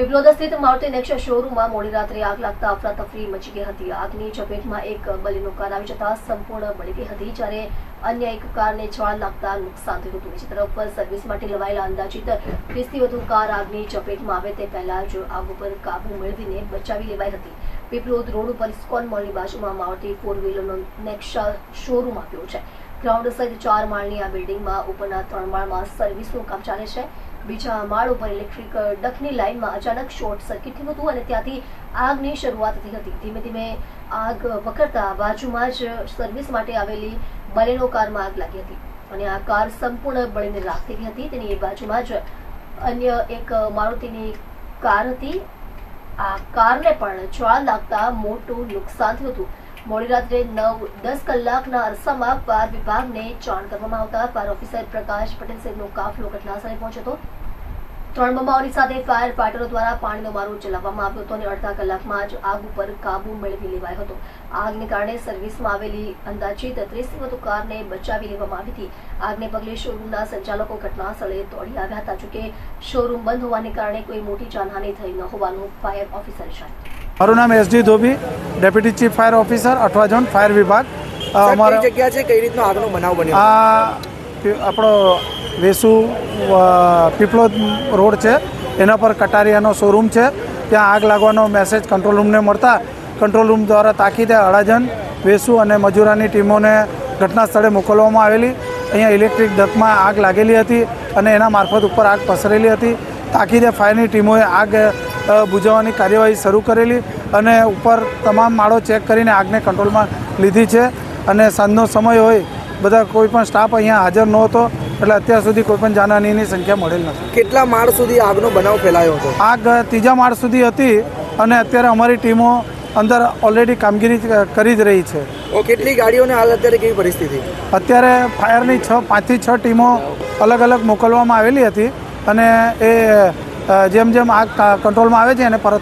પીપલોદ સ્થિત મારુતિ નેક્સા શોરૂમમાં મોડી રાત્રે આગ લાગતા અફરાતફરી મચી ગઈ હતી। આગની ચપેટમાં એક બલેનો કાર આવી જતા સંપૂર્ણ બળી ગઈ હતી, જ્યારે અન્ય એક કારને જ્વાળા લાગતા નુકસાન થયું હતું। બીજી તરફ સર્વિસ માટે લવાયેલા અંદાજિત 30થી વધુ કાર આગની ચપેટમાં આવે તે પહેલા જ આગ ઉપર કાબુ મેળવીને બચાવી લેવાઈ હતી। પીપલોદ રોડ ઉપર ઇસ્કોન મોલની બાજુમાં મારુતિ 4 વ્હીલરનો નેક્સા શોરૂમ આપ્યો છે। ગ્રાઉન્ડ સહિત 4 માળની આ બિલ્ડિંગમાં ઉપરના 3 માળમાં સર્વિસનું કામ ચાલે છે। બીજા માળ ઉપર ઇલેક્ટ્રિક ડકની લાઇનમાં અચાનક શોર્ટ સર્કિટ થયું હતું અને ત્યાંથી આગની શરૂઆત થઈ હતી। ધીમે ધીમે આગ વકરતા બાજુમાં જ સર્વિસ માટે આવેલી બલેનો કારમાં આગ લાગી હતી અને આ કાર સંપૂર્ણ બળીને રાખ થઈ ગઈ હતી। તેની બાજુમાં જ અન્ય એક મારુતિની કાર હતી। આ કારને પણ જ્વાળા લાગતા મોટું નુકસાન થયું હતું। મોડી રાત્રે 9-10 કલાકના અરસામાં ફાયર વિભાગને જાણ કરવામાં આવતા ફાયર ઓફિસર પ્રકાશ પટેલ સહિતનો કાફલો ઘટનાસ્થળે પહોંચ્યો હતો। 3 બંબાઓની સાથે ફાયર ફાઈટરો દ્વારા પાણીનો મારો ચલાવવામાં આવ્યો હતો અને અડધા કલાકમાં જ આગ ઉપર કાબુ મેળવી લેવાયો હતો। આગને કારણે સર્વિસમાં આવેલી અંદાજિત 30થી વધુ કારને બચાવી લેવામાં આવી હતી। આગને પગલે શોરૂમના સંચાલકો ઘટનાસ્થળે દોડી આવ્યા હતા। જોકે શોરૂમ બંધ હોવાને કારણે કોઈ મોટી જાનહાનિ થઈ ન હોવાનું ફાયર ઓફિસરે જણાવ્યું। મારું નામ SD Dhobi, deputy chief fire officer, Athwa zone fire વિભાગ। અમારી જગ્યા છે, કઈ રીતનો આગનો બનાવ બન્યો? આપણો વેસુ પીપલોદ રોડ છે, એના પર કટારિયાનો શોરૂમ છે। ત્યાં આગ લાગવાનો મેસેજ કંટ્રોલ રૂમને મળતા કંટ્રોલ રૂમ દ્વારા તાકીદે અડાજણ, વેસુ અને મજૂરાની ટીમોને ઘટના સ્થળે મોકલવામાં આવેલી। અહીંયા ઇલેક્ટ્રિક ડકમાં આગ લાગેલી હતી અને એના મારફત ઉપર આગ પસરેલી હતી। તાકીદે ફાયરની ટીમોએ આગ બુઝાવવાની કાર્યવાહી શરૂ કરેલી અને ઉપર તમામ માળો ચેક કરીને આગને કંટ્રોલમાં લીધી છે। અને સાંજનો સમય હોય, બધા કોઈ પણ સ્ટાફ અહીંયા હાજર નહોતો, એટલે અત્યાર સુધી કોઈ પણ જાનહાનિની સંખ્યા મળેલ નથી। કેટલા માળ સુધી આગનો બનાવ ફેલાયો હતો? આગ 3જા માળ સુધી હતી અને અત્યારે અમારી ટીમો અંદર ઓલરેડી કામગીરી કરી જ રહી છે। કેટલી ગાડીઓને હાલ અત્યારે કેવી પરિસ્થિતિ? અત્યારે ફાયરની 5 થી 6 ટીમો અલગ અલગ મોકલવામાં આવેલી હતી અને એ જેમ જેમ આગ કંટ્રોલમાં આવે છે એને પરત